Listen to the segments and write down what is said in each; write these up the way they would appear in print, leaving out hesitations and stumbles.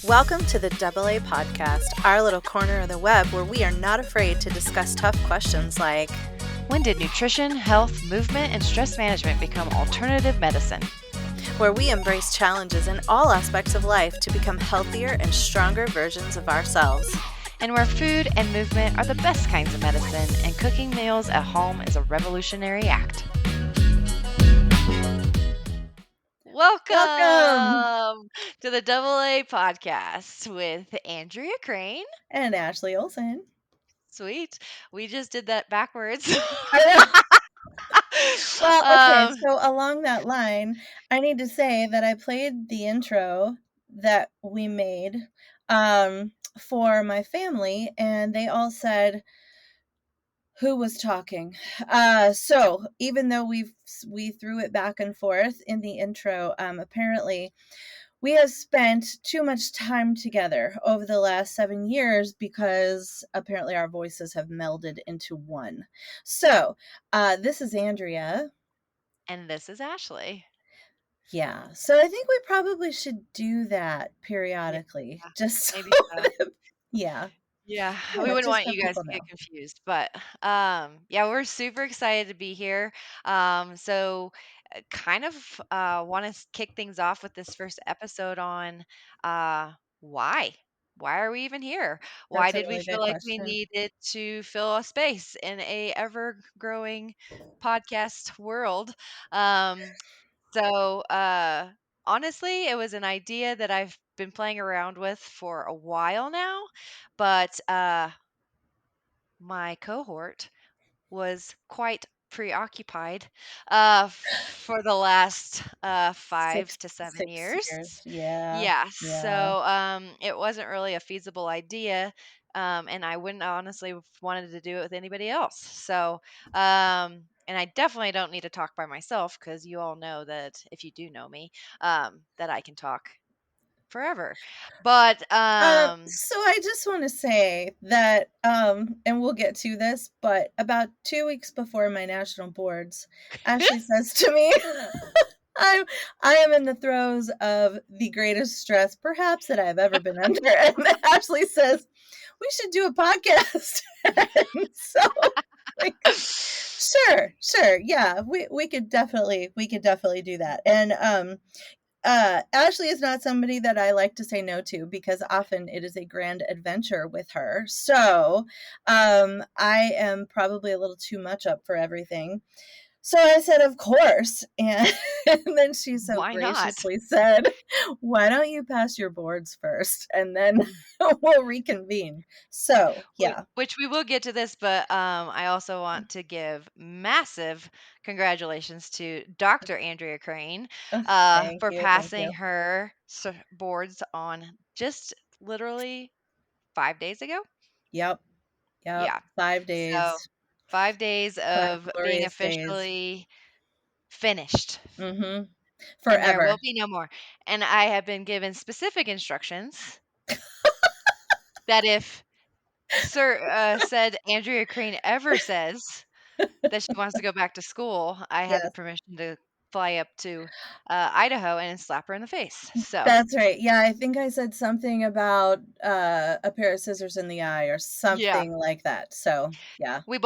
Welcome to the AA Podcast, our little corner of the web where we are not afraid to discuss tough questions like, when did nutrition, health, movement, and stress management become alternative medicine? Where we embrace challenges in all aspects of life to become healthier and stronger versions of ourselves. And where food and movement are the best kinds of medicine, and cooking meals at home is a revolutionary act. Welcome to the AA Podcast with Andrea Crane. And Ashley Olsen. Sweet. We just did that backwards. Well, okay, so along that line, I need to say that I played the intro that we made for my family, and they all said, who was talking? So even though we threw it back and forth in the intro, apparently we have spent too much time together over the last 7 years because apparently our voices have melded into one. So this is Andrea. And this is Ashley. Yeah. So I think we probably should do that periodically. Yeah, Just so maybe so. that, yeah. Yeah, You we know, wouldn't just want so you guys people to get know. confused, but yeah, we're super excited to be here. So kind of want to kick things off with this first episode on uh why? Why are we even here? Why That's a did we really feel good like we question. needed to fill a space in a ever-growing podcast world? Um, so honestly, it was an idea that I've been playing around with for a while now, but my cohort was quite preoccupied for the last 5 to 7 6 years. years. Yeah. Yeah, Yeah. so it wasn't really a feasible idea, and I wouldn't honestly have wanted to do it with anybody else. So, and I definitely don't need to talk by myself because you all know that if you do know me, that I can talk forever. But So I just want to say that, and we'll get to this, but about 2 weeks before my national boards, Ashley says to me, I'm, I am in the throes of the greatest stress perhaps that I've ever been under. And Ashley says, we should do a podcast. And so like, sure. Yeah, we could definitely do that. And, Ashley is not somebody that I like to say no to because often it is a grand adventure with her. So I am probably a little too much up for everything. So I said, of course. And then she so why not? graciously said, why don't you pass your boards first and then we'll reconvene. So, yeah. Which we will get to this, but I also want to give massive congratulations to Dr. Andrea Crane Thank for you. Thank you. passing her boards on just literally 5 days ago. Yep. Yeah. 5 So days, 5 days 5 of being glorious days. officially finished, Mm-hmm. and there Forever. will be no more. And I have been given specific instructions that if said Andrea Crane ever says that she wants to go back to school, I have the Yes. permission to fly up to Idaho and slap her in the face. So That's right. Yeah, I think I said something about a pair of scissors in the eye or yeah, something like that. So, yeah. we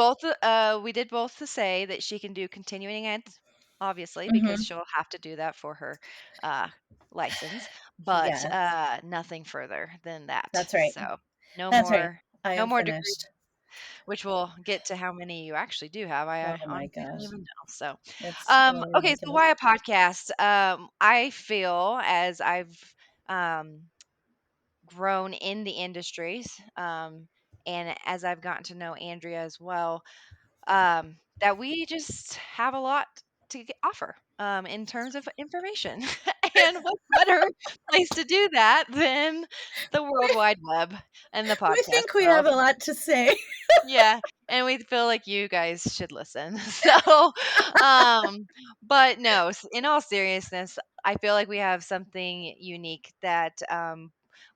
did both to say that she can do continuing ed, obviously, because Mhm. she'll have to do that for her uh, license, but Yes. nothing further than that. That's right. So That's right. I no am more degrees, finished. which we'll get to how many you actually do have. I Oh my honestly don't gosh. even know. So, It's totally okay, so ridiculous. why a podcast? I feel as I've um, grown in the industries, and as I've gotten to know Andrea as well, that we just have a lot to offer in terms of information. And what better place to do that than the World We Wide Web and the we podcast think we have world? a lot to say. Yeah, and we feel like you guys should listen. So, um, but no, in all seriousness, I feel like we have something unique that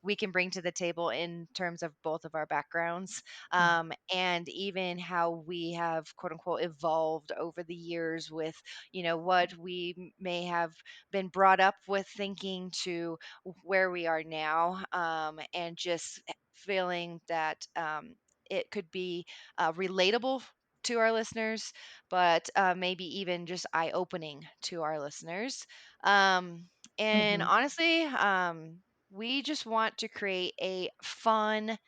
we can bring to the table in terms of both of our backgrounds, and even how we have quote unquote evolved over the years with, what we may have been brought up with thinking to where we are now, and just feeling that it could be relatable to our listeners, but maybe even just eye opening to our listeners. And Mhm. honestly, we just want to create a fun,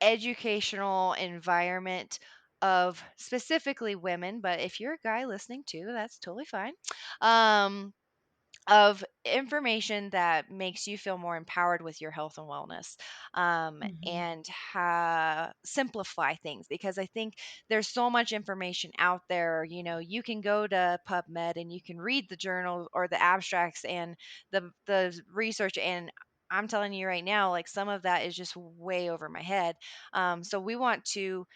educational environment of specifically women, but if you're a guy listening too, that's totally fine. Um, of information that makes you feel more empowered with your health and wellness, Mhm. and simplify things, because I think there's so much information out there. You can go to PubMed and you can read the journal or the abstracts and the research, and I'm telling you right now, like, some of that is just way over my head. So we want to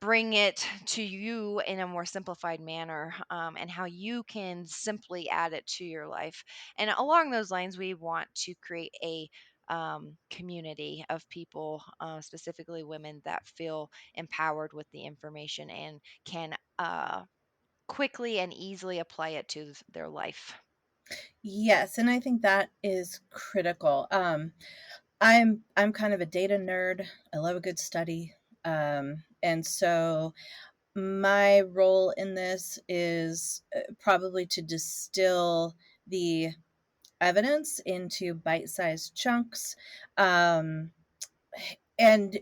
bring it to you in a more simplified manner, and how you can simply add it to your life. And along those lines, we want to create a community of people, specifically women, that feel empowered with the information and can quickly and easily apply it to their life. Yes, and I think that is critical. I'm kind of a data nerd. I love a good study. And so my role in this is probably to distill the evidence into bite-sized chunks. Um, and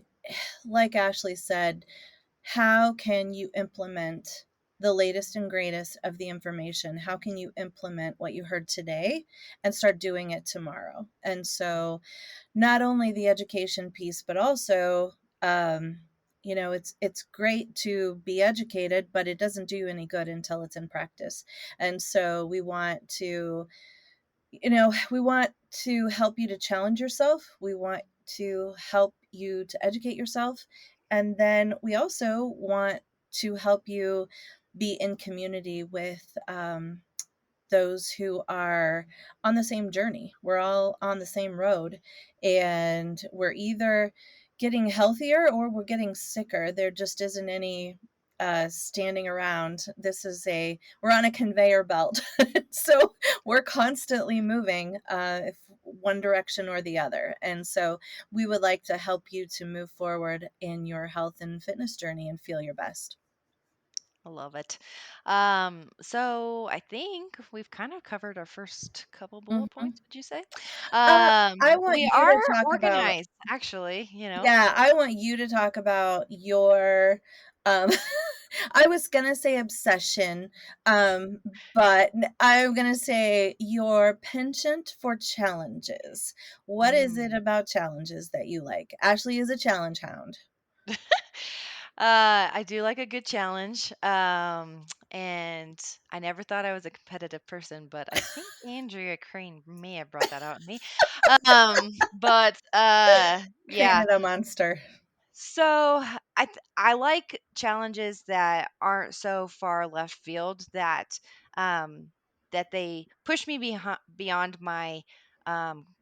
like Ashley said, how can you implement the latest and greatest of the information? How can you implement what you heard today and start doing it tomorrow? And so, not only the education piece, but also, um, it's great to be educated, but it doesn't do you any good until it's in practice. And so, we want to help you to challenge yourself. We want to help you to educate yourself. And then we also want to help you be in community with those who are on the same journey. We're all on the same road, and we're either getting healthier or we're getting sicker. There just isn't any standing around. We're on a conveyor belt. So we're constantly moving, if one direction or the other. And so we would like to help you to move forward in your health and fitness journey and feel your best. I love it. So I think we've kind of covered our first couple bullet Mhm. points, would you say? I want We you are to talk about organized, actually. Yeah, I want you to talk about your, um, I was gonna say obsession, um, but I'm gonna say your penchant for challenges. What is it Mm. about challenges that you like? Ashley is a challenge hound. I do like a good challenge. And I never thought I was a competitive person, but I think Andrea Crane may have brought that out in me. But yeah. Canada monster. So I like challenges that aren't so far left field that um, that they push me beyond my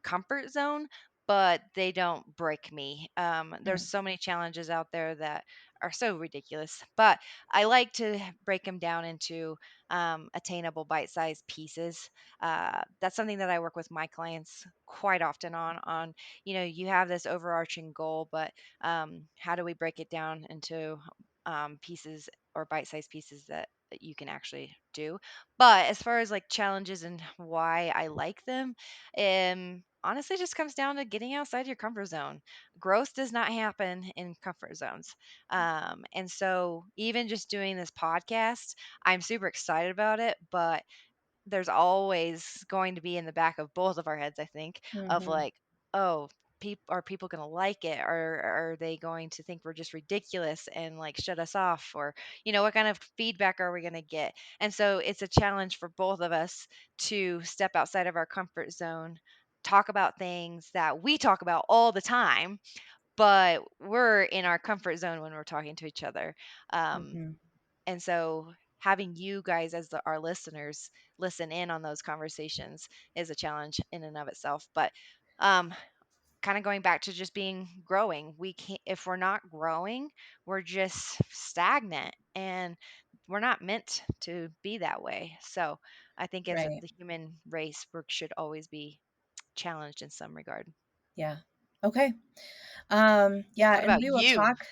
comfort zone, but they don't break me. There's Mm, so many challenges out there that are so ridiculous, but I like to break them down into attainable bite-sized pieces. That's something that I work with my clients quite often on. You have this overarching goal, but how do we break it down into pieces or bite-sized pieces that you can actually do? But as far as like challenges and why I like them, honestly, just comes down to getting outside your comfort zone. Growth does not happen in comfort zones, and so even just doing this podcast, I'm super excited about it, but there's always going to be in the back of both of our heads, I think, of mhm, like, oh, are people going to like it, or are they going to think we're just ridiculous and like shut us off, or what kind of feedback are we going to get? And so it's a challenge for both of us to step outside of our comfort zone, talk about things that we talk about all the time, but we're in our comfort zone when we're talking to each other. um, mhm. and so having you guys as our listeners listen in on those conversations is a challenge in and of itself. But um, kind of going back to just being growing. We can't, if we're not growing, we're just stagnant, and we're not meant to be that way. So I think as Right. the human race, we should always be challenged in some regard. Yeah. Okay. Yeah, What and about we will you? talk.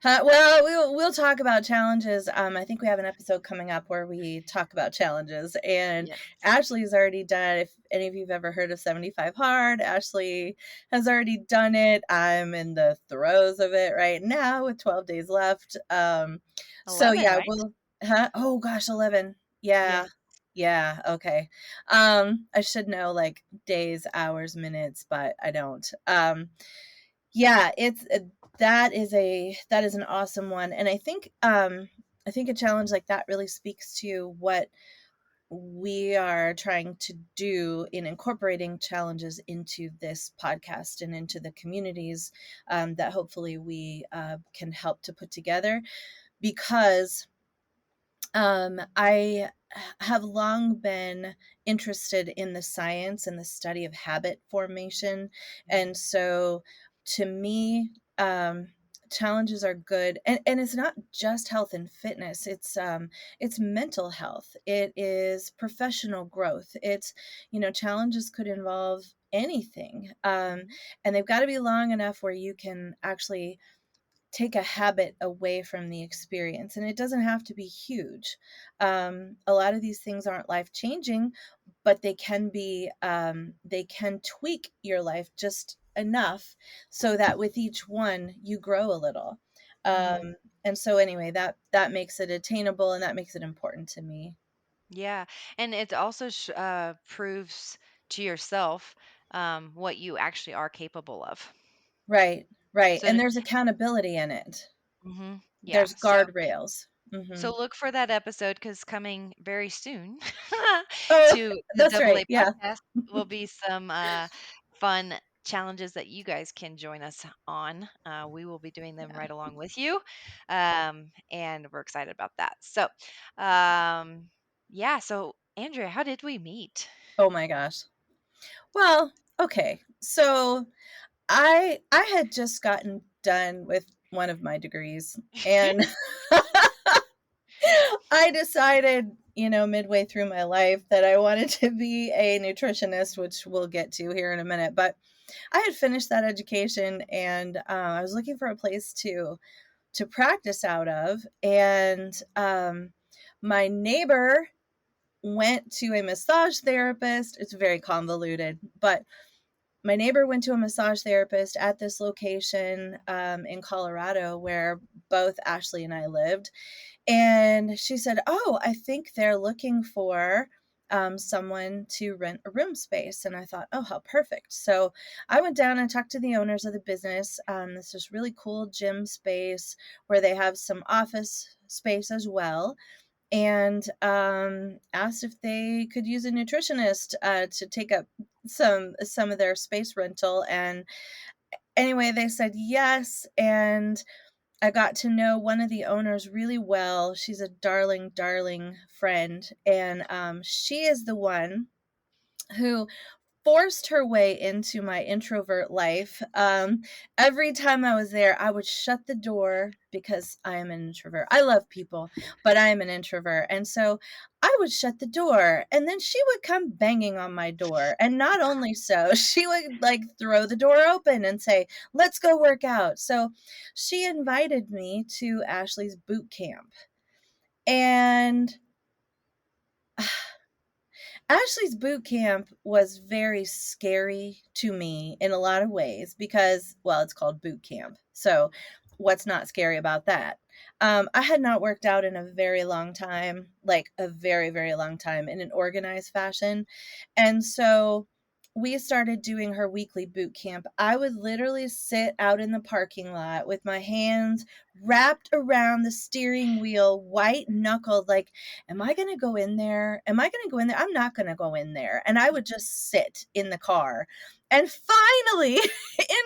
Well, we'll talk about challenges. I think we have an episode coming up where we talk about challenges, and Yes. Ashley's already done. If any of you've ever heard of 75 Hard, Ashley has already done it. I'm in the throes of it right now with 12 days left. So 11, yeah, right? we'll. Huh? Oh gosh, 11. Yeah. Yeah. Yeah, okay. I should know like days, hours, minutes, but I don't. Yeah, it's that is an awesome one, and I think a challenge like that really speaks to what we are trying to do in incorporating challenges into this podcast and into the communities that hopefully we can help to put together, because I have long been interested in the science and the study of habit formation. Mhm. And so to me, challenges are good. And it's not just health and fitness. It's mental health. It is professional growth. It's, challenges could involve anything. Mhm. And they've got to be long enough where you can actually take a habit away from the experience. And it doesn't have to be huge. A lot of these things aren't life changing, but they can tweak your life just enough so that with each one you grow a little. Mhm. And so anyway, that makes it attainable, and that makes it important to me. Yeah, and it also proves to yourself what you actually are capable of. Right, right. So, And there's accountability in it. yeah. There's So, guardrails. Hmm. look for that episode because coming very soon Oh, to the that's Double right. A Yeah. podcast will be some fun challenges that you guys can join us on. We will be doing them Yeah. right along with you, and we're excited about that. So, um, yeah. So, Andrea, how did we meet? Oh my gosh. Well, okay. So I had just gotten done with one of my degrees, and I decided, midway through my life that I wanted to be a nutritionist, which we'll get to here in a minute. But I had finished that education, and I was looking for a place to practice out of, and my neighbor went to a massage therapist. It's very convoluted, but my neighbor went to a massage therapist at this location in Colorado where both Ashley and I lived. And she said, "Oh, I think they're looking for someone to rent a room space." And I thought, "Oh, how perfect." So I went down and talked to the owners of the business. This is really cool gym space where they have some office space as well, and asked if they could use a nutritionist to take up some of their space rental. And anyway, they said yes, and I got to know one of the owners really well. She's a darling, darling friend, and she is the one who forced her way into my introvert life. Every time I was there, I would shut the door because I am an introvert. I love people, but I am an introvert. And so I would shut the door, and then she would come banging on my door. And not only so, she would like throw the door open and say, "Let's go work out." So she invited me to Ashley's boot camp. And Ashley's boot camp was very scary to me in a lot of ways because, well, it's called boot camp. So, what's not scary about that? I had not worked out in a very long time, like a very, very long time in an organized fashion. And so, we started doing her weekly boot camp. I would literally sit out in the parking lot with my hands wrapped around the steering wheel, white knuckled, like, am I going to go in there? Am I going to go in there? I'm not going to go in there. And I would just sit in the car. And finally,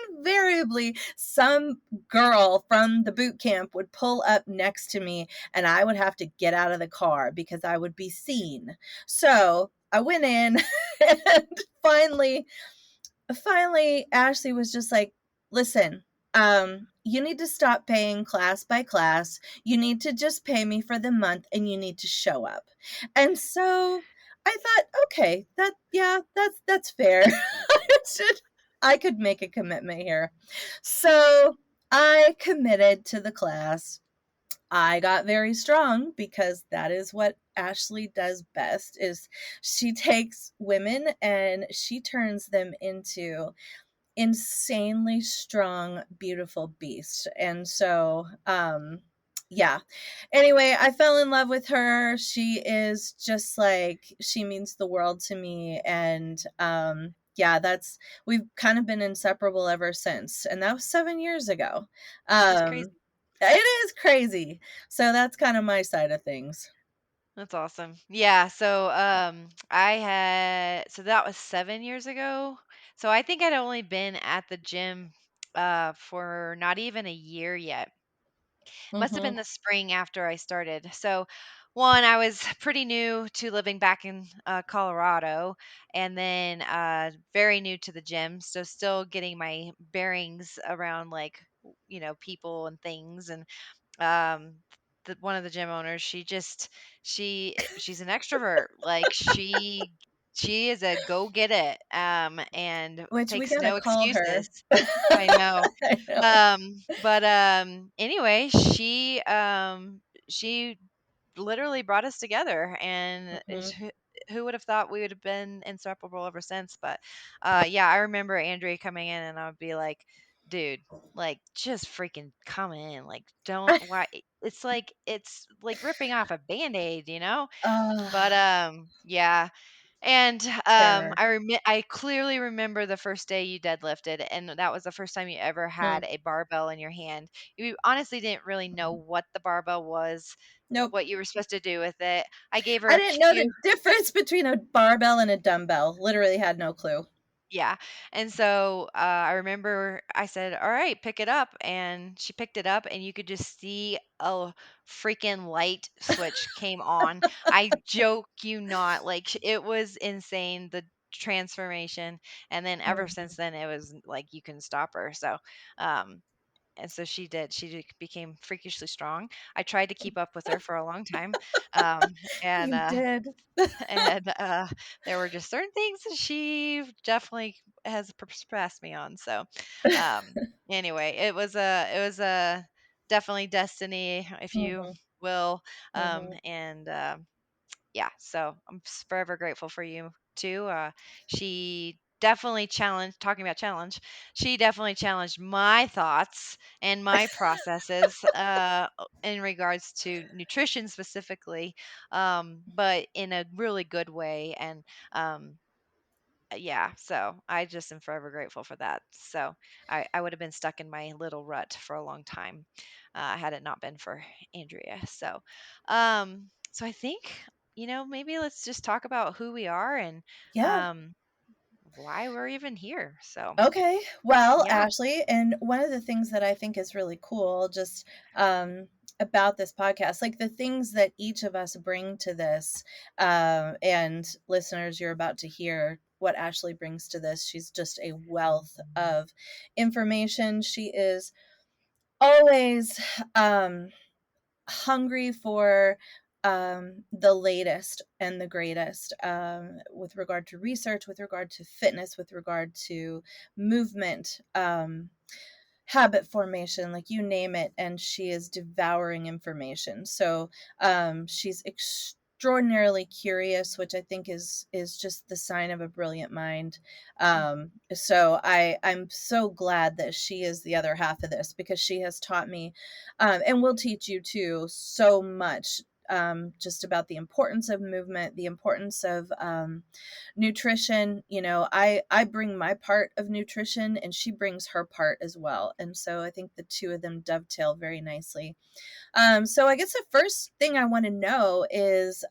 invariably, some girl from the boot camp would pull up next to me, and I would have to get out of the car because I would be seen. So I went in, and finally, finally, Ashley was just like, listen, you need to stop paying class by class. You need to just pay me for the month and you need to show up. And so I thought, okay, yeah, that's fair. I could make a commitment here. So I committed to the class. I got very strong because that is what Ashley does best is she takes women and she turns them into insanely strong, beautiful beast. And so, yeah. Anyway, I fell in love with her. She is just like she means the world to me. And yeah, that's we've kind of been inseparable ever since. And that was 7 years ago. That's crazy. Um it is crazy. So that's kind of my side of things. That's awesome. Yeah, so I had so that was 7 years ago. So I think I'd only been at the gym for not even a year yet. Must have been Mhm. the spring after I started. So one, I was pretty new to living back in Colorado, and then very new to the gym, so still getting my bearings around like people and things. And um one of the gym owners, she's an extrovert, like she is a go get it, and Which we takes gotta no call her. excuses. I know. I know. But anyway, she literally brought us together, and Mhm. who would have thought we would have been inseparable ever since? But yeah, I remember Andrea coming in, and I would be like, dude, like just freaking come in, like don't why it's like ripping off a band-aid, you know? But Ah, yeah. And terror. I clearly remember the first day you deadlifted, and that was the first time you ever Hmm. had a barbell in your hand. You honestly didn't really know what the barbell was, Nope. what you were supposed to do with it. I gave her I a didn't know cue. the difference between a barbell and a dumbbell. Literally had no clue. Yeah. And so I remember I said, "All right, pick it up." And she picked it up, and you could just see a freaking light switch came on. I joke you not. Like, it was insane, the transformation. And then ever Mhm. since then, it was like you can stop her. So, um, and so she did. Became freakishly strong. I tried to keep up with her for a long time. Um, and You did. and there were just certain things that she definitely has surpassed me on. So, anyway, it was a definitely destiny, if you Mhm. will. Mhm. And Yeah, so I'm forever grateful for you too. She definitely challenged, talking about challenge, she definitely challenged my thoughts and my processes in regards to nutrition specifically, but in a really good way. And um, yeah, so I just am forever grateful for that. So I would have been stuck in my little rut for a long time had it not been for Andrea. So I think, maybe let's just talk about who we are and Yeah. um, why we're even here. So Okay. Well, yeah, Ashley, and one of the things that I think is really cool just about this podcast, like the things that each of us bring to this, and listeners, you're about to hear what Ashley brings to this. She's just a wealth of information. She is always um, hungry for the latest and the greatest with regard to research, with regard to fitness, with regard to movement, habit formation, like you name it, and she is devouring information. So she's extraordinarily curious, which I think is just the sign of a brilliant mind. So I'm so glad that she is the other half of this because she has taught me, and will teach you too, so much. Just about the importance of movement, the importance of nutrition. I bring my part of nutrition and she brings her part as well, and so I think the two of them dovetail very nicely. So I guess the first thing I want to know is,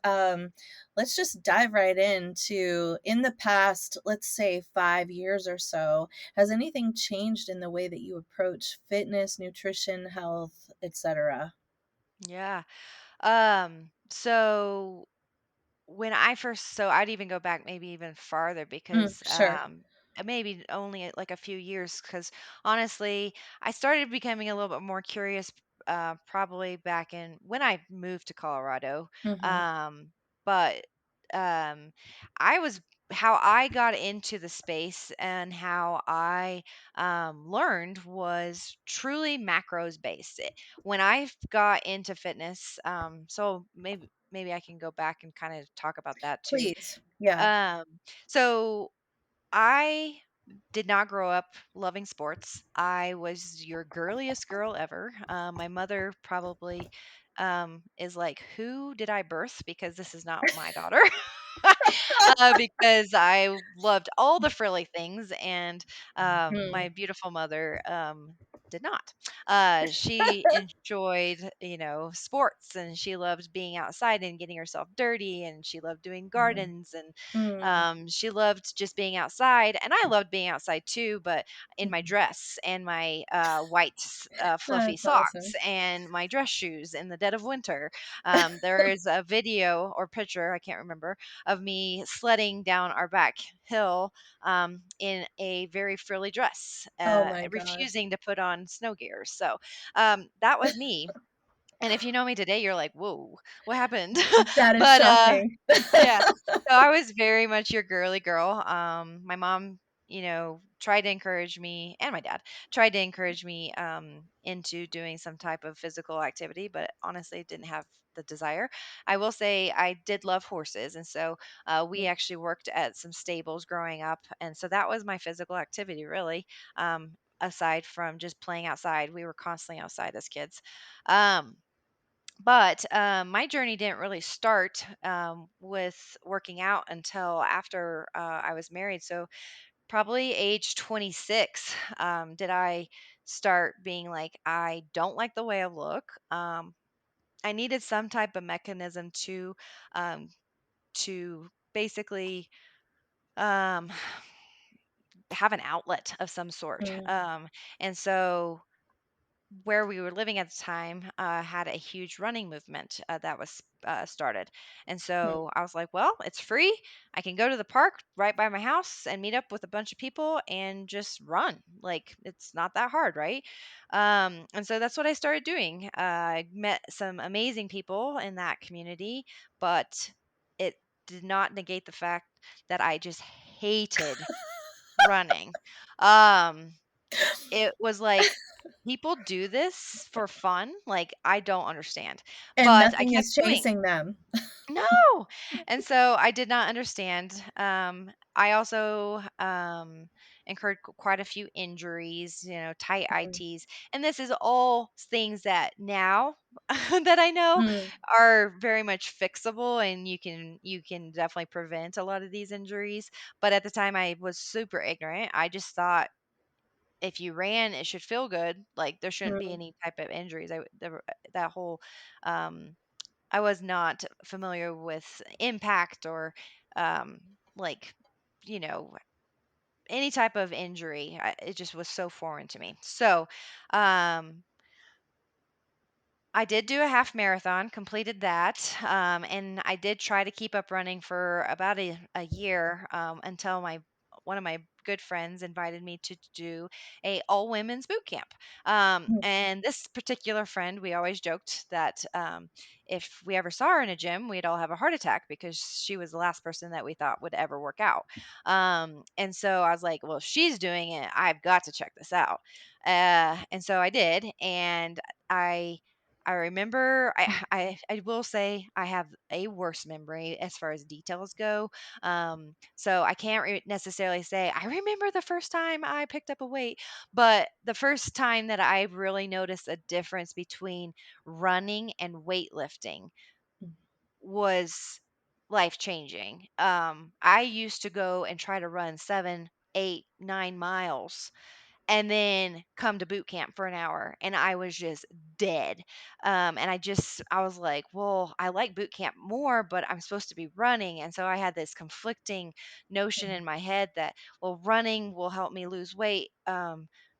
let's just dive right into, in the past, let's say 5 years or so, has anything changed in the way that you approach fitness, nutrition, health, etc.? yeah. So when I first, so I'd even go back maybe even farther because Sure. maybe only like a few years, because honestly, I started becoming a little bit more curious probably back in when I moved to Colorado. Mhm. Um, but I was how I got into the space and how I learned was truly macros based. When I got into fitness, so maybe I can go back and kind of talk about that too. Please. Yeah. Um, so I did not grow up loving sports. I was your girliest girl ever. My mother probably is like, "Who did I birth? Because this is not my daughter." Because I loved all the frilly things, and Mm. my beautiful mother did not. She enjoyed, sports, and she loved being outside and getting herself dirty, and she loved doing Mm. gardens, and Mm. she loved just being outside, and I loved being outside too, but in my Mhm. dress and my white fluffy That's socks awesome. and my dress shoes in the dead of winter. There is a video or picture, I can't remember, of me sledding down our back hill in a very frilly dress, Oh my god. refusing to put on snow gear. So that was me. And if you know me today, you're like, "Whoa, what happened?" That is but shocking. yeah, so I was very much your girly girl. My mom, tried to encourage me, and my dad tried to encourage me into doing some type of physical activity, but honestly didn't have the desire. I will say I did love horses, and so we Mm. actually worked at some stables growing up, and so that was my physical activity, really. Aside from just playing outside, we were constantly outside as kids. Um, but my journey didn't really start with working out until after I was married. So, probably age 26, did I start being like, I don't like the way I look. I needed some type of mechanism um, to basically um, have an outlet of some sort. Mm. And so where we were living at the time had a huge running movement that was started. And Mm. so I was like, well, it's free. I can go to the park right by my house and meet up with a bunch of people and just run. Like, it's not that hard, right? And so that's what I started doing. I met some amazing people in that community, but it did not negate the fact that I just hated running. Um, it was like, people do this for fun, like, I don't understand, And but I nothing kept is doing. chasing them. No! And so I did not understand. I also, incurred quite a few injuries, tight Mm. ITs, and this is all things that now that I know Mm. are very much fixable, and you can definitely prevent a lot of these injuries, but at the time, I was super ignorant. I just thought if you ran, it should feel good. Like, there shouldn't be Mm. any type of injuries. That whole, um, I was not familiar with impact or, um, like, you know, any type of injury. It just was so foreign to me. So, um, I did do a half marathon, completed that, and I did try to keep up running for about a year until my one of my good friends invited me to do a all women's boot camp. Mm. And this particular friend, we always joked that if we ever saw her in a gym, we'd all have a heart attack because she was the last person that we thought would ever work out. And so I was like, well, if she's doing it, I've got to check this out. And so I did, and I I remember I will say I have a worse memory as far as details go. So I can't necessarily say I remember the first time I picked up a weight, but the first time that I really noticed a difference between running and weightlifting Mm. was life changing. I used to go and try to run 7, 8, 9 miles and then come to boot camp for an hour, and I was just dead. And I was like, well, I like boot camp more, but I'm supposed to be running. And so I had this conflicting notion Mm. in my head that, well, running will help me lose weight.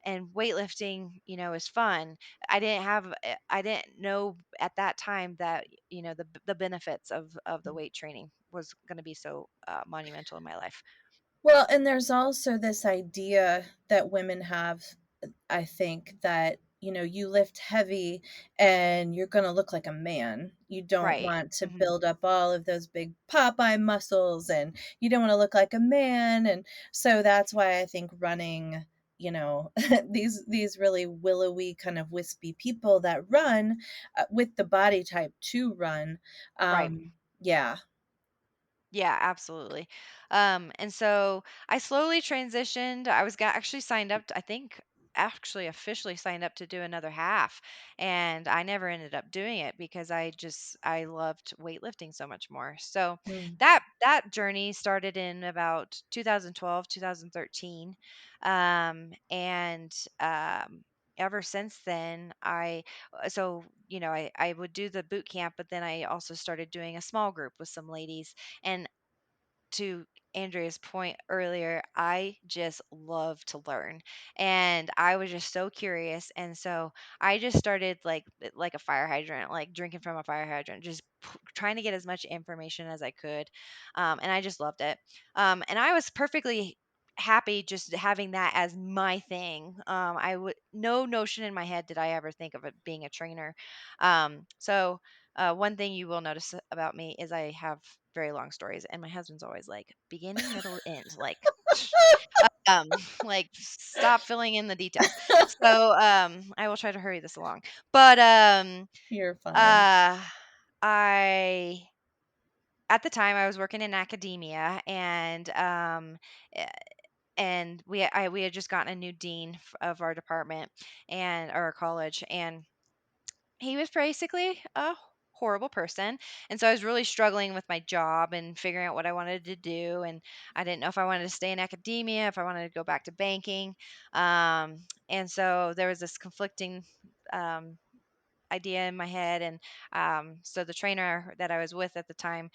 And weightlifting, is fun. I didn't know at that time that, the benefits of the weight training was going to be so monumental in my life. Well, and there's also this idea that women have, I think, that, you lift heavy and you're gonna look like a man. You don't Right. want to Mhm. build up all of those big Popeye muscles, and you don't wanna look like a man, and so that's why I think running, these really willowy, kind of wispy people that run, with the body type to run, Right. yeah. Yeah, absolutely. And so I slowly transitioned. Actually signed up, I think, actually officially signed up to do another half, and I never ended up doing it because I loved weightlifting so much more. So Mm. that journey started in about 2012, 2013, and ever since then, I would do the boot camp, but then I also started doing a small group with some ladies. And to Andrea's point earlier, I just love to learn. And I was just so curious. And so I just started like a fire hydrant, like drinking from a fire hydrant, just trying to get as much information as I could. And I just loved it. And I was perfectly happy just having that as my thing. I would no notion in my head did I ever think of it being a trainer. One thing you will notice about me is I have very long stories, and my husband's always like, beginning, middle, end, like, um, like stop filling in the details. I will try to hurry this along. But You're fine. uh, I at the time I was working in academia, eh, and we had just gotten a new dean of our department and our college, and he was basically a horrible person. And so I was really struggling with my job and figuring out what I wanted to do. And I didn't know if I wanted to stay in academia, if I wanted to go back to banking. And so there was this conflicting um, idea in my head. And so the trainer that I was with at the time,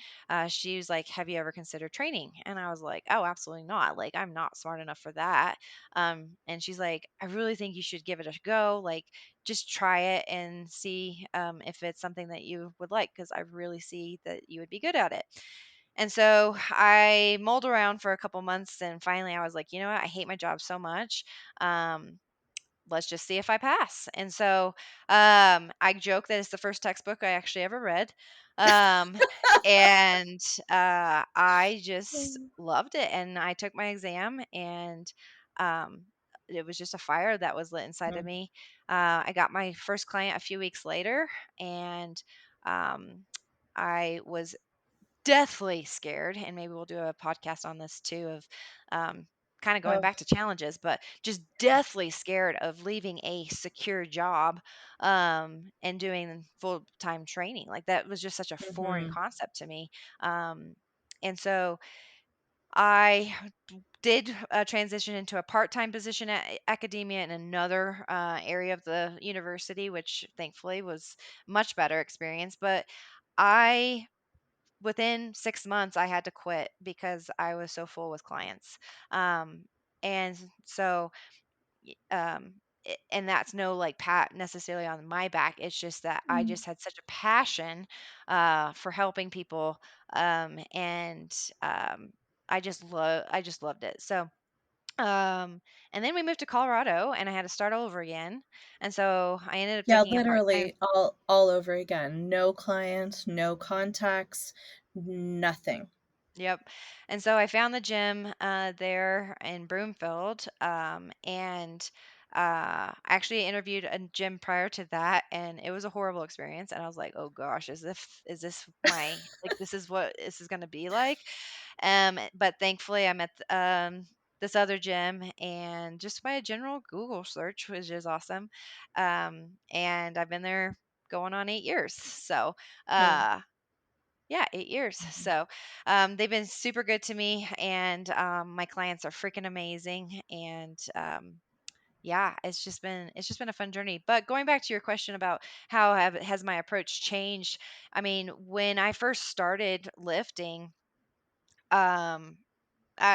she was like, "Have you ever considered training?" And I was like, "Oh, absolutely not. Like, I'm not smart enough for that." And she's like, "I really think you should give it a go. Like, just try it and see if it's something that you would like, because I really see that you would be good at it." And so I mulled around for a couple months, and finally I was like, you know what? I hate my job so much. Um, let's just see if I pass. And so I joke that it's the first textbook I actually ever read. Um, and I just Mm. loved it. And I took my exam, and um, it was just a fire that was lit inside of Mm. me. I got my first client a few weeks later, and um, I was deathly scared, and maybe we'll do a podcast on this too of um, kind of going Oh, back to challenges, but just deathly scared of leaving a secure job and doing full-time training. Like, that was just such a foreign mhm. concept to me. um, and so I did transition into a part-time position at academia in another area of the university, which thankfully was much better experience. But I within 6 months, I had to quit because I was so full with clients. Um, and so, and that's no like pat necessarily on my back. It's just that I Mm. just had such a passion for helping people, and um, I just loved it. So, and then we moved to Colorado, and I had to start all over again. And so I ended up Yeah, taking a part time. literally all over again. No clients, no contacts, nothing. Yep. And so I found the gym there in Broomfield. And I actually interviewed a gym prior to that, and it was a horrible experience. And I was like, oh gosh, is this my like this is what this is going to be like? But thankfully, I met this other gym, and just by a general Google search, which is awesome. And I've been there going on 8 years. So. Mm. Uh, yeah, 8 years. Mhm. So, they've been super good to me, and my clients are freaking amazing. And yeah, it's just been a fun journey. But going back to your question about has my approach changed? I mean, when I first started lifting, um,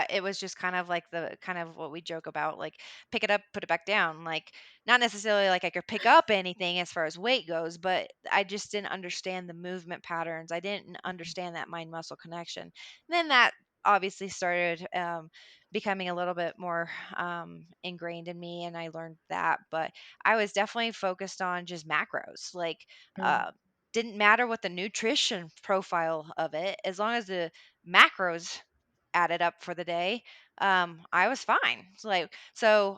it was just kind of like the kind of what we joke about, like pick it up, put it back down. Like, not necessarily like I could pick up anything as far as weight goes, but I just didn't understand the movement patterns. I didn't understand that mind muscle connection. Then that obviously started becoming a little bit more ingrained in me, and I learned that. But I was definitely focused on just macros. Like, Mm. uh, didn't matter what the nutrition profile of it, as long as the macros added up for the day, I was fine. So,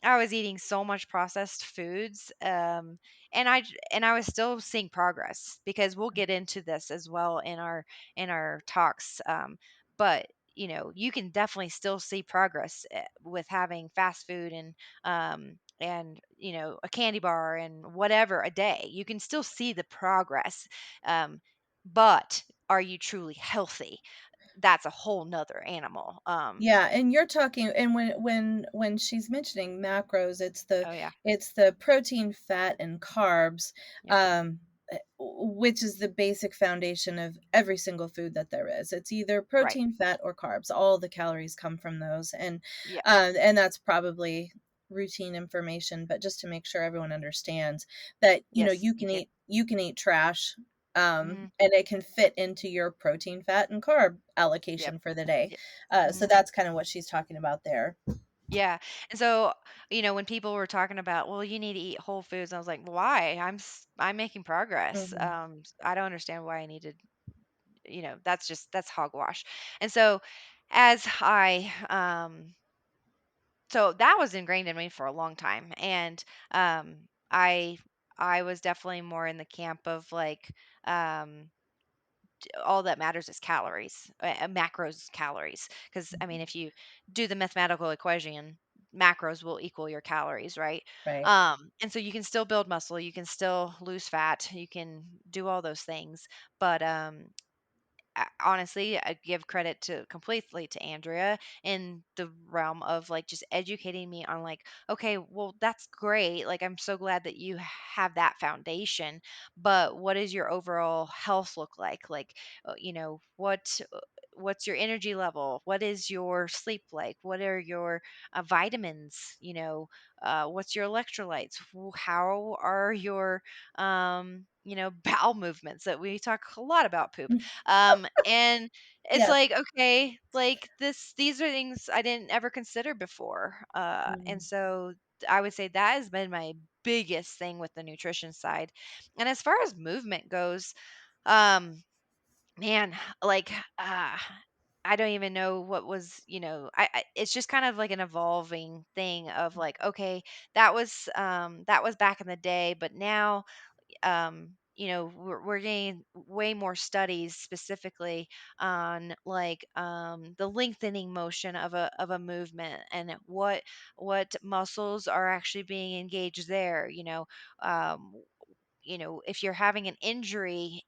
I was eating so much processed foods, and I was still seeing progress, because we'll get into this as well in our talks. But you can definitely still see progress with having fast food and a candy bar and whatever a day. You can still see the progress. But are you truly healthy? That's a whole nother animal. Yeah, and you're talking, and when she's mentioning macros, Oh yeah. it's the protein, fat, and carbs, Yep. um, which is the basic foundation of every single food that there is. It's either Right. protein, fat, or carbs. All the calories come from those, Yeah. and that's probably routine information, but just to make sure everyone understands that, Yes, thank you. you can eat trash, Mhm. and it can fit into your protein, fat, and carb Yep. allocation for the day. Yep. So Mhm. that's kind of what she's talking about there. Yeah. And so, when people were talking about, well, you need to eat whole foods, I was like, why? I'm making progress. Mhm. I don't understand why I needed, that's hogwash. And so, as I so that was ingrained in me for a long time. And I was definitely more in the camp of like, um all that matters is calories, macros calories. Because I mean, Mhm. if you do the mathematical equation, macros will equal your calories, right? Right. And so you can still build muscle, you can still lose fat, you can do all those things. But honestly, I give credit to completely to Andrea in the realm of like just educating me on like, okay, well, that's great. Like, I'm so glad that you have that foundation, but what does your overall health look like? Like, what's your energy level? What is your sleep like? What are your vitamins? What's your electrolytes? How are your bowel movements? That we talk a lot about poop. Mm. And it's Yes. like, okay, like these are things I didn't ever consider before. And Mhm. so I would say that has been my biggest thing with the nutrition side. And as far as movement goes, um, man, like, I don't even know what was, it's just kind of like an evolving thing of like, okay, that was back in the day, but now we're getting way more studies specifically on like the lengthening motion of a movement, and what muscles are actually being engaged there. Um, if you're having an injury,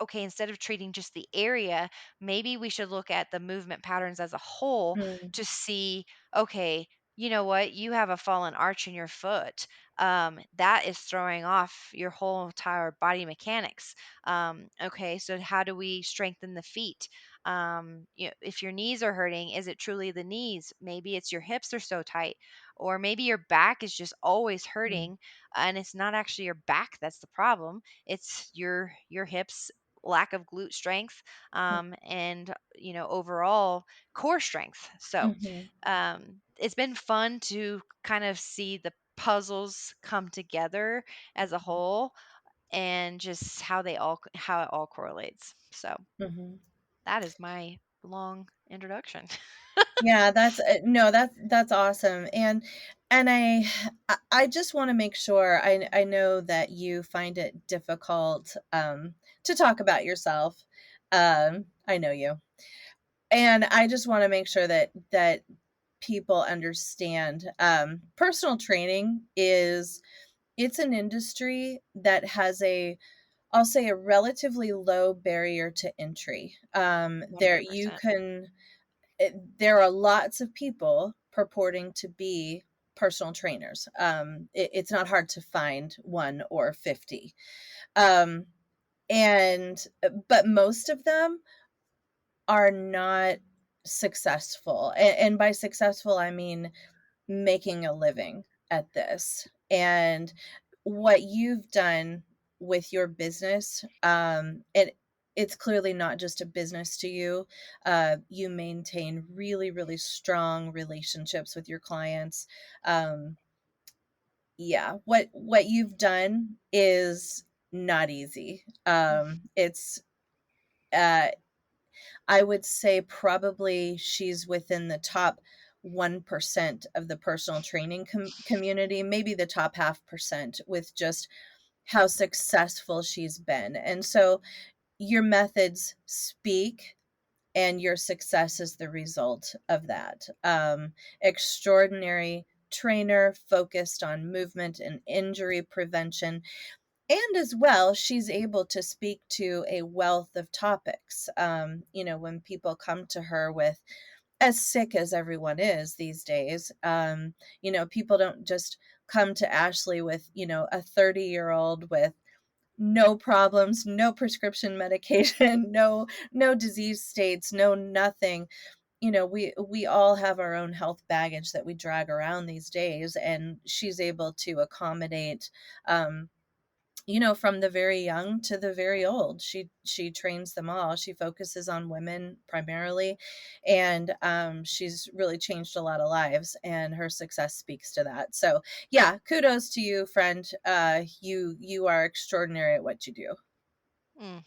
okay, instead of treating just the area, maybe we should look at the movement patterns as a whole Mm. to see, okay, you know what, you have a fallen arch in your foot. That is throwing off your whole entire body mechanics. Okay, so how do we strengthen the feet? If your knees are hurting, is it truly the knees? Maybe it's your hips are so tight, or maybe your back is just always Mm. hurting, and it's not actually your back that's the problem. It's your hips, lack of glute strength, and overall core strength. So Mhm. it's been fun to kind of see the puzzles come together as a whole, and just how it all correlates. So Mhm. that is my long introduction. Yeah, that's no, that's awesome, and I just want to make sure I know that you find it difficult to talk about yourself. I know you, and I just want to make sure that people understand. Personal training is it's an industry that has I'll say a relatively low barrier to entry. There you 100%. can there are lots of people purporting to be personal trainers. It's not hard to find one or 50. Um, and but most of them are not successful. And by successful, I mean making a living at this. And what you've done with your business, it's clearly not just a business to you. You maintain really, really strong relationships with your clients. Um, yeah, what you've done is not easy. It's uh I would say probably she's within the top 1% of the personal training community, maybe the top half percent, with just how successful she's been. And so your methods speak, and your success is the result of that. Extraordinary trainer focused on movement and injury prevention. And as well, she's able to speak to a wealth of topics. When people come to her with, as sick as everyone is these days, people don't just come to Ashley with, a 30-year-old with no problems, no prescription medication, no disease states, no nothing. We all have our own health baggage that we drag around these days, and she's able to accommodate, from the very young to the very old. She trains them all. She focuses on women primarily, and she's really changed a lot of lives, and her success speaks to that. So yeah, kudos to you, friend. You are extraordinary at what you do. Mm,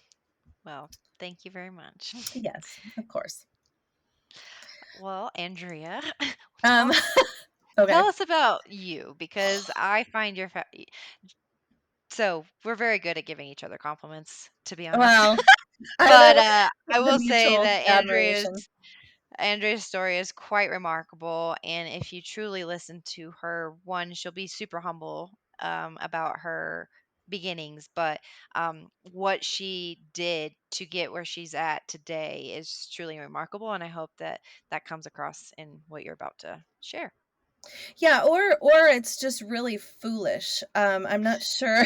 well, thank you very much. Yes, of course. Well, Andrea, Um, talk okay. tell us about you because I find so we're very good at giving each other compliments, to be honest. Well, I But know I the will say mutual that admiration. Andrea's story is quite remarkable, and if you truly listen to her, one, she'll be super humble about her beginnings, but what she did to get where she's at today is truly remarkable, and I hope that that comes across in what you're about to share. Yeah, or it's just really foolish. I'm not sure.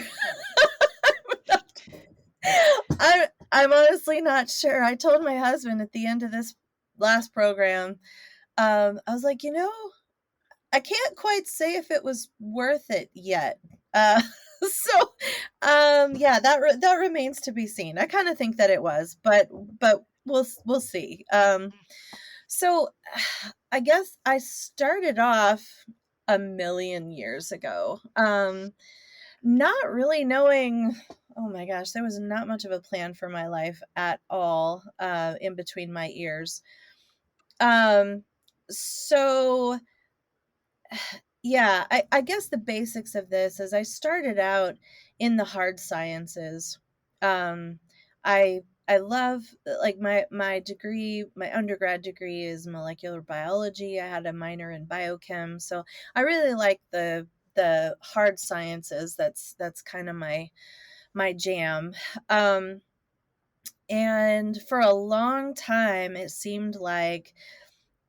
I'm honestly not sure. I told my husband at the end of this last program, I was like, I can't quite say if it was worth it yet. So, yeah, that remains to be seen. I kind of think that it was, but we'll see. So, I guess I started off a million years ago. Not really knowing, oh my gosh, there was not much of a plan for my life at all, in between my ears. Um, so yeah, I guess the basics of this is I started out in the hard sciences. Um, I love, like, my degree, my undergrad degree is molecular biology. I had a minor in biochem, so I really like the hard sciences. That's kind of my jam. Um, and for a long time, it seemed like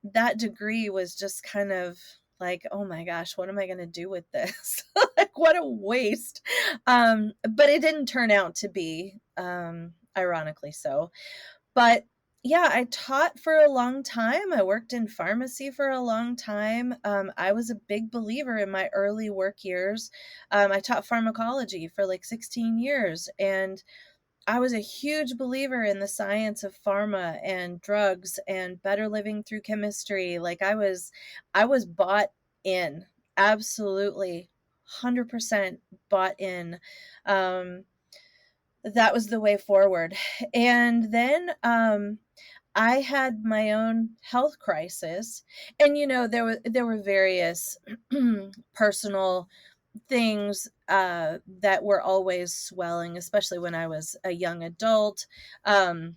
that degree was just kind of like, oh my gosh, what am I going to do with this? Like, what a waste. But it didn't turn out to be, ironically so. But yeah, I taught for a long time. I worked in pharmacy for a long time. I was a big believer in my early work years. I taught pharmacology for like 16 years, and I was a huge believer in the science of pharma and drugs and better living through chemistry. Like, I was bought in. Absolutely 100% bought in. Um that was the way forward. And then I had my own health crisis, and there were various personal things that were always swelling, especially when I was a young adult. That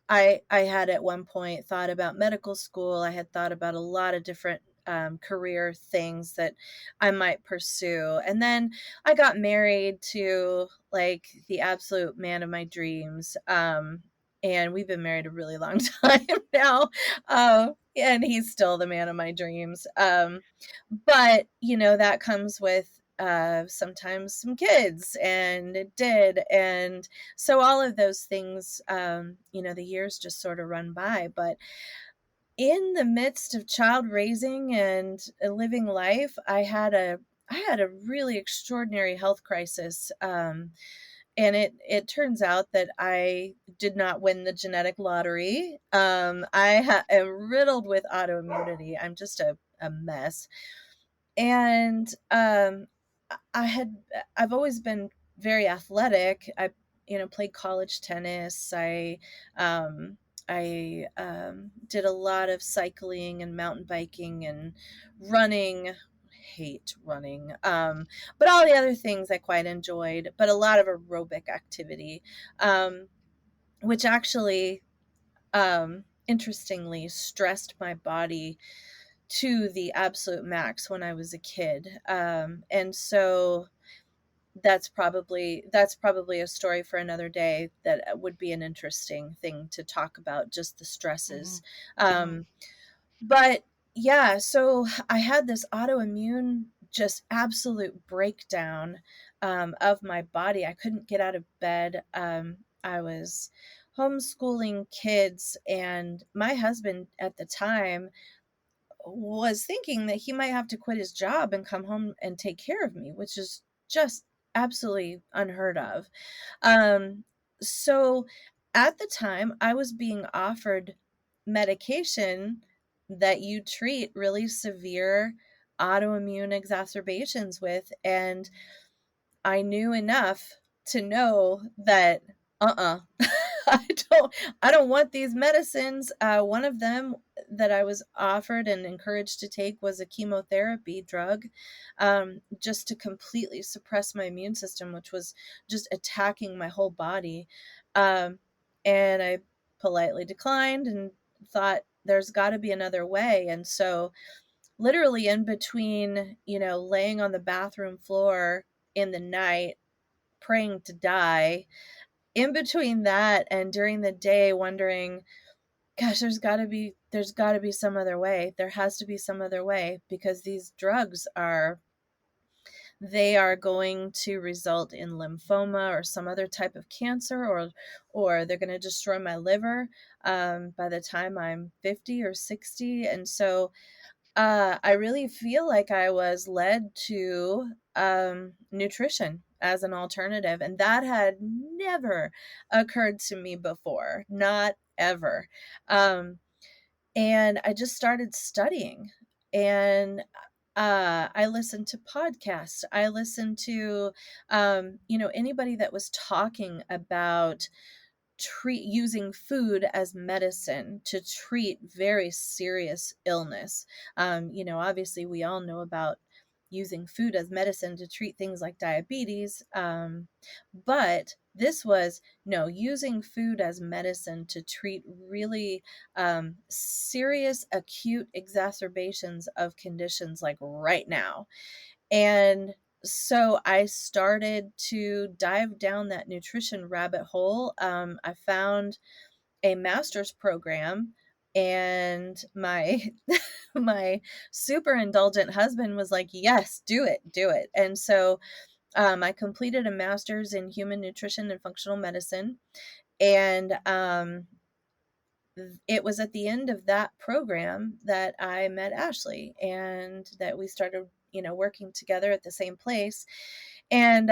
I had at one point thought about medical school. I had thought about a lot of different career things that I might pursue, and then I got married to, like, the absolute man of my dreams. And we've been married a really long time now. And he's still the man of my dreams. But that comes with sometimes some kids, and it did. And so all of those things, the years just sort of run by. But in the midst of child raising and living life, I had a really extraordinary health crisis. and it turns out that I did not win the genetic lottery. Am riddled with autoimmunity. I'm just a mess. And I've always been very athletic. I played college tennis. Um, I did a lot of cycling and mountain biking and running. Hate running, but all the other things I quite enjoyed. But a lot of aerobic activity, um, which actually, interestingly, stressed my body to the absolute max when I was a kid. And so that's probably a story for another day. That would be an interesting thing to talk about, just the Mhm. stresses. Mhm. Um, but yeah, so I had this autoimmune just absolute breakdown, of my body. I couldn't get out of bed. I was homeschooling kids, and my husband at the time was thinking that he might have to quit his job and come home and take care of me, which is just absolutely unheard of. Um, so at the time, I was being offered medication that you treat really severe autoimmune exacerbations with. And I knew enough to know that I don't want these medicines. One of them that I was offered and encouraged to take was a chemotherapy drug, just to completely suppress my immune system, which was just attacking my whole body. Um, and I politely declined and thought there's got to be another way. And so literally in between, laying on the bathroom floor in the night praying to die, in between that and during the day wondering, gosh, there's got to be some other way. There has to be some other way, because these drugs they are going to result in lymphoma or some other type of cancer, or they're going to destroy my liver, by the time I'm 50 or 60. And so I really feel like I was led to, nutrition as an alternative, and that had never occurred to me before, not ever. Um, and I just started studying, and I listened to podcasts. I listened to, anybody that was talking about treat using food as medicine to treat very serious illness. Obviously, we all know about using food as medicine to treat things like diabetes, but this was no, using food as medicine to treat really, serious acute exacerbations of conditions like right now. And so I started to dive down that nutrition rabbit hole. I found a master's program, and my my super indulgent husband was like, "Yes, do it, do it." And so I completed a master's in human nutrition and functional medicine, and it was at the end of that program that I met Ashley, and that we started, working together at the same place. And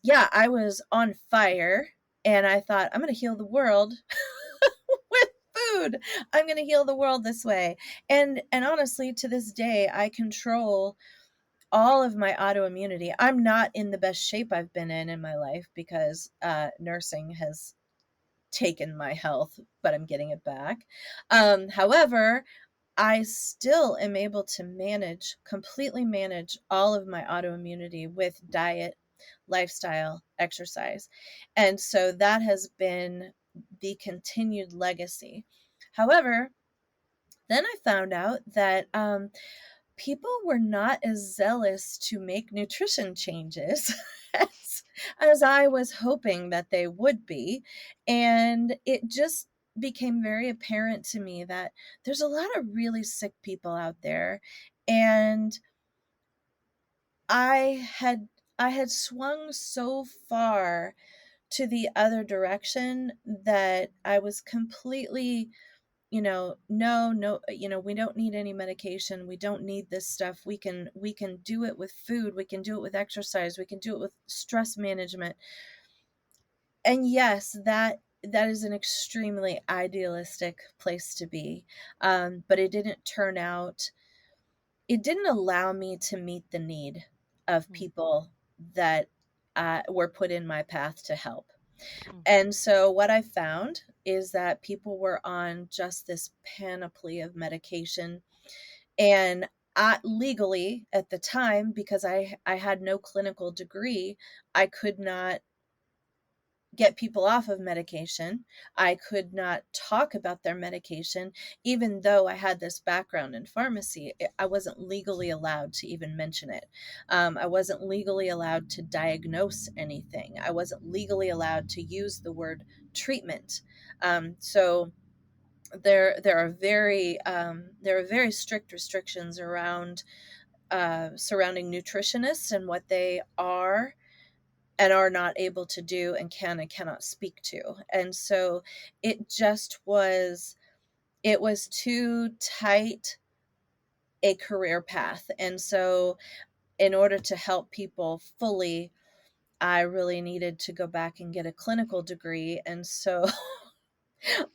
yeah, I was on fire, and I thought, I'm going to heal the world with food. I'm going to heal the world this way. And honestly, to this day, I control all of my autoimmunity. I'm not in the best shape I've been in my life, because nursing has taken my health, but I'm getting it back. However, I still am able to completely manage all of my autoimmunity with diet, lifestyle, exercise. And so that has been the continued legacy. However, then I found out that, people were not as zealous to make nutrition changes as I was hoping that they would be. And it just became very apparent to me that there's a lot of really sick people out there. And I had I had swung so far to the other direction that I was completely, no, no, we don't need any medication. We don't need this stuff. We can do it with food. We can do it with exercise. We can do it with stress management. and yes, that is an extremely idealistic place to be, but it didn't allow me to meet the need of Mm, people that were put in my path to help. mm, And so what I found is that people were on just this panoply of medication, and legally at the time, because I had no clinical degree, I could not get people off of medication. I could not talk about their medication, even though I had this background in pharmacy. I wasn't legally allowed to even mention it. I wasn't legally allowed to diagnose anything. I wasn't legally allowed to use the word treatment. So there are very strict restrictions around surrounding nutritionists and what they are and are not able to do and can and cannot speak to. And so it just was it was too tight a career path. And so in order to help people fully, I really needed to go back and get a clinical degree. And so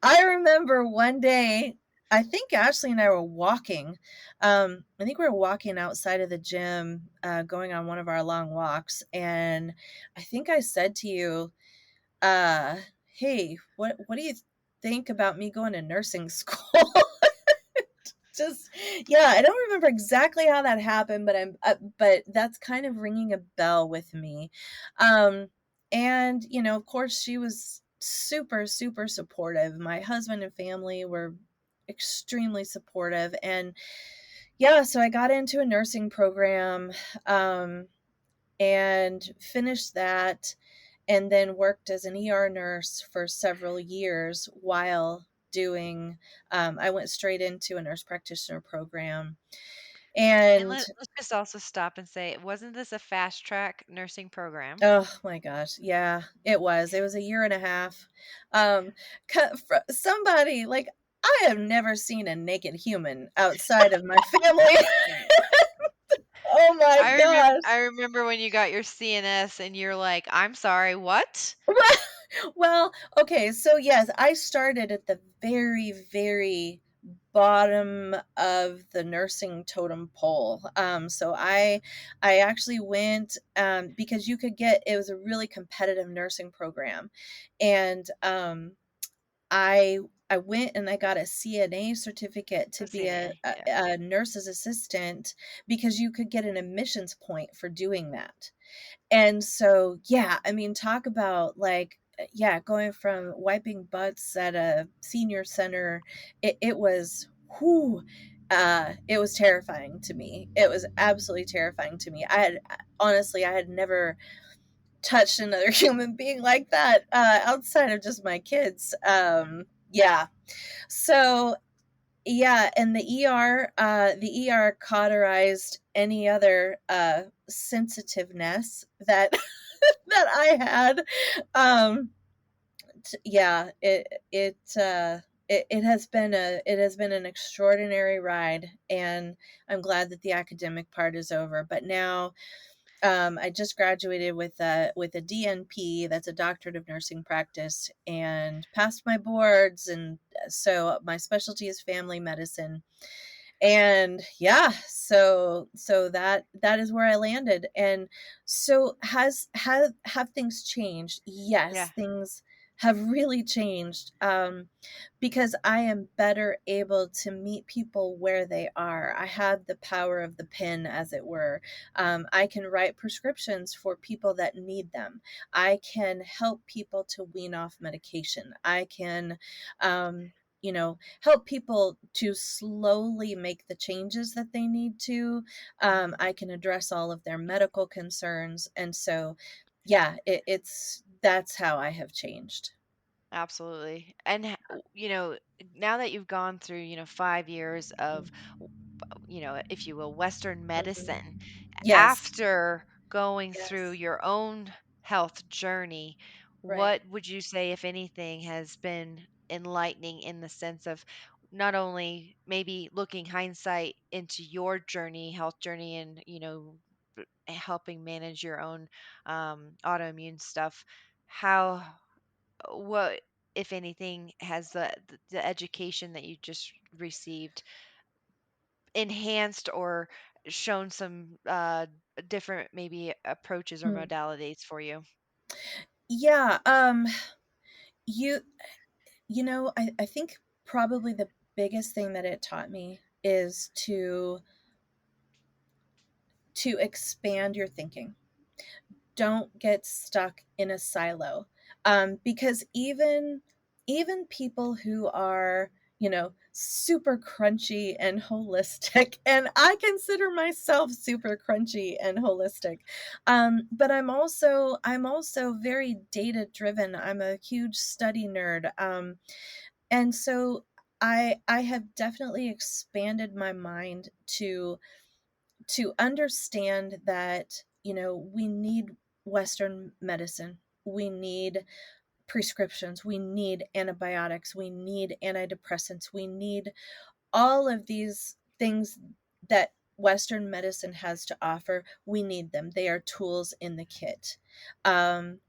I remember one day, I think Ashley and I were walking. I think we were walking outside of the gym, going on one of our long walks. And I think I said to you, uh, "Hey, what do you think about me going to nursing school?" Just yeah, I don't remember exactly how that happened, but that's kind of ringing a bell with me. Um, and of course, she was super super supportive. My husband and family were extremely supportive, and yeah, so I got into a nursing program. Um, and finished that, and then worked as an ER nurse for several years while doing I went straight into a nurse practitioner program. and And let's just also stop and say, wasn't this a fast track nursing program? oh my gosh, yeah, it was a year and a half. Somebody like, I have never seen a naked human outside of my family. Oh my I gosh. remember when you got your CNS and you're like, "I'm sorry, what?" Well, okay, so yes, I started at the very, very bottom of the nursing totem pole. So I actually went because you could get it was a really competitive nursing program, and I I went and I got a CNA certificate to A be CNA, yeah. a nurse's assistant because you could get an admissions point for doing that. And so, yeah, I mean, talk about like, yeah, going from wiping butts at a senior center, it was, whoo, it was terrifying to me. It was absolutely terrifying to me. Honestly, I had never touched another human being like that outside of just my kids. Yeah. So, yeah, and the ER cauterized any other sensitiveness that that I had. Um, yeah, it has been an extraordinary ride, and I'm glad that the academic part is over. But now, I just graduated with a DNP, that's a doctorate of nursing practice, and passed my boards, and so my specialty is family medicine. And yeah, so that is where I landed. And so have things changed? Yeah. Yes, things have really changed, because I am better able to meet people where they are. I have the power of the pen, as it were. I can write prescriptions for people that need them. I can help people to wean off medication. I can help people to slowly make the changes that they need to. Mhm. I can address all of their medical concerns. And so, yeah, it's that's how I have changed. Absolutely. And now that you've gone through, 5 years of, if you will, Western Mhm. medicine, Yes. after going through Yes. your own health journey, Right. what would you say, if anything, has been enlightening in the sense of not only maybe looking hindsight into your journey, health journey, and, helping manage your own autoimmune stuff? How what, if anything, has the education that you just received enhanced or shown some different maybe approaches or Mm. modalities for you? Yeah, you I think probably the biggest thing that it taught me is to expand your thinking. Don't get stuck in a silo. Because even people who are, super crunchy and holistic, and I consider myself super crunchy and holistic. But I'm also very data driven. I'm a huge study nerd. And so I have definitely expanded my mind to understand that, we need Western medicine. We need prescriptions. We need antibiotics. We need antidepressants. We need all of these things that Western medicine has to offer. We need them. They are tools in the kit. Um,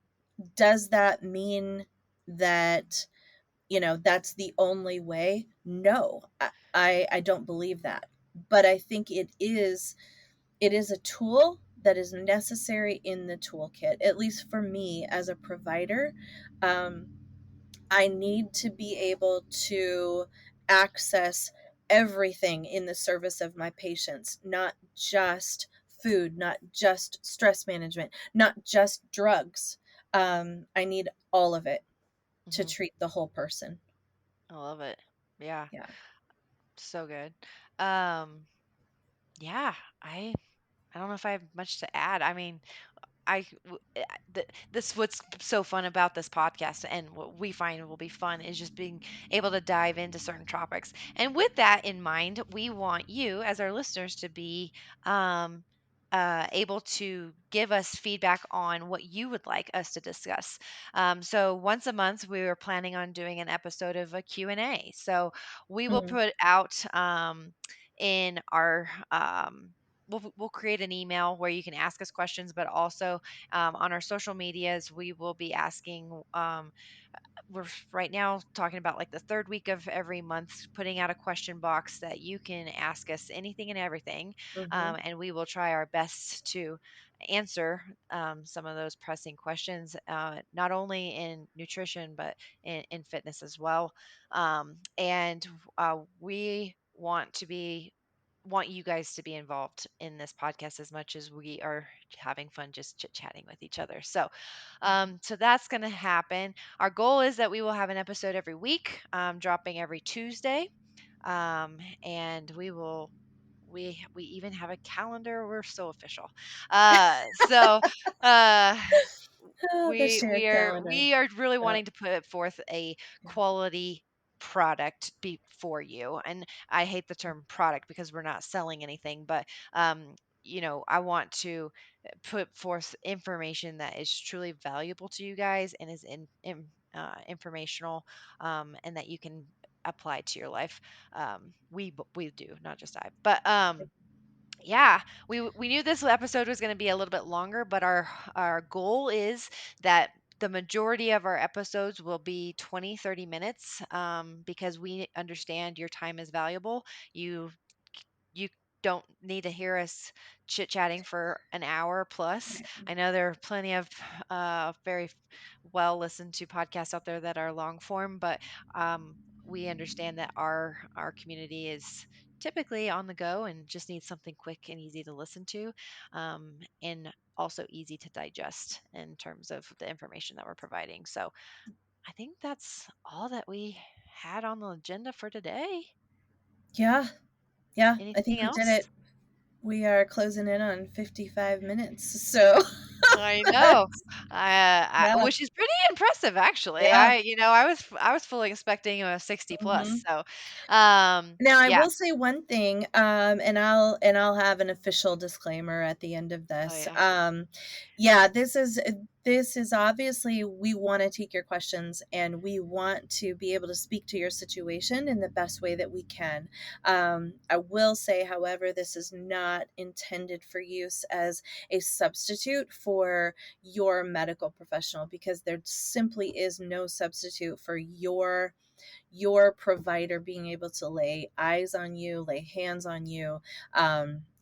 does that mean that, that's the only way? No, I don't believe that. But I think it is a tool that is necessary in the toolkit, at least for me as a provider. Um, I need to be able to access everything in the service of my patients, not just food, not just stress management, not just drugs. I need all of it to Hmm. treat the whole person. I love it. Yeah, Yeah. so good. Um, yeah, I don't know if I have much to add. I mean, this what's so fun about this podcast, and what we find will be fun is just being able to dive into certain topics. And with that in mind, we want you as our listeners to be um, able to give us feedback on what you would like us to discuss. So once a month, we were planning on doing an episode of a Q&A. So we will Mm, put out in our we'll create an email where you can ask us questions, but also on our social medias, we will be asking. We're right now talking about like the third week of every month, putting out a question box that you can ask us anything and everything, mhm, and we will try our best to answer some of those pressing questions, not only in nutrition but in fitness as well. And we want you guys to be involved in this podcast as much as we are having fun just chit chatting with each other. So, so that's going to happen. Our goal is that we will have an episode every week, dropping every Tuesday, and we even have a calendar. We're so official. So uh, the we we shared are calendar. we are really Yep. wanting to put forth a Yeah. quality product for you. And I hate the term product because we're not selling anything, but I want to put forth information that is truly valuable to you guys and is informational, and that you can apply to your life. We do, not just I, but yeah, we knew this episode was going to be a little bit longer, but our goal is that the majority of our episodes will be 20-30 minutes, because we understand your time is valuable. You don't need to hear us chit chatting for an hour plus. I know there are plenty of very well listened to podcasts out there that are long form, but we understand that our community is typically on the go and just needs something quick and easy to listen to, and also easy to digest in terms of the information that we're providing. So I think that's all that we had on the agenda for today. Yeah. Yeah. I think Anything we did else? it. We are closing in on 55 minutes. So, I know, yeah, which is pretty impressive, actually. yeah. I was fully expecting a 60 plus. Mhm. So, Now, I yeah. will say one thing, and I'll have an official disclaimer at the end of Oh this. yeah. Yeah, this is. this is obviously, we want to take your questions and we want to be able to speak to your situation in the best way that we can. I will say, however, this is not intended for use as a substitute for your medical professional, because there simply is no substitute for your provider being able to lay eyes on you, lay hands on you,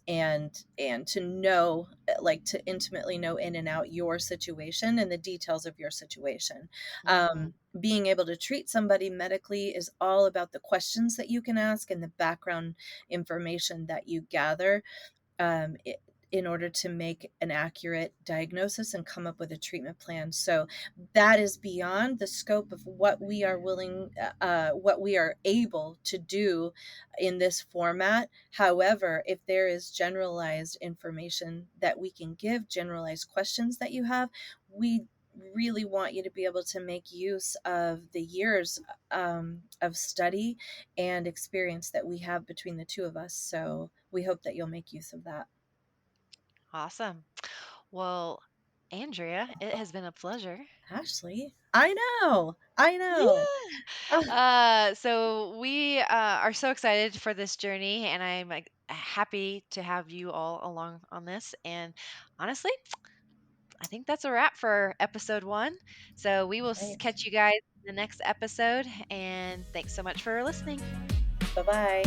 and to know, like, to intimately know in and out your situation and the details of your situation. Mm, Being able to treat somebody medically is all about the questions that you can ask and the background information that you gather, um, i- in order to make an accurate diagnosis and come up with a treatment plan. So that is beyond the scope of what we are what we are able to do in this format. However, if there is generalized information that we can give, generalized questions that you have, we really want you to be able to make use of the years of study and experience that we have between the two of us. So we hope that you'll make use of that. awesome. Well, Andrea, it has been a pleasure. Ashley, I know. Yeah. Uh, So we are so excited for this journey, and I'm like happy to have you all along on this. And honestly, I think that's a wrap for episode 1. So we will Nice. catch you guys in the next episode. And thanks so much for listening. Bye bye.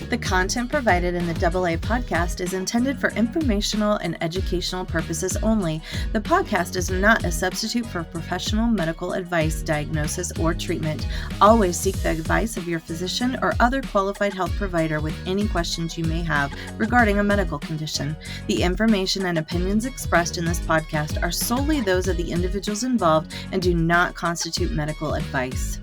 The content provided in the AA podcast is intended for informational and educational purposes only. The podcast is not a substitute for professional medical advice, diagnosis, or treatment. Always seek the advice of your physician or other qualified health provider with any questions you may have regarding a medical condition. The information and opinions expressed in this podcast are solely those of the individuals involved and do not constitute medical advice.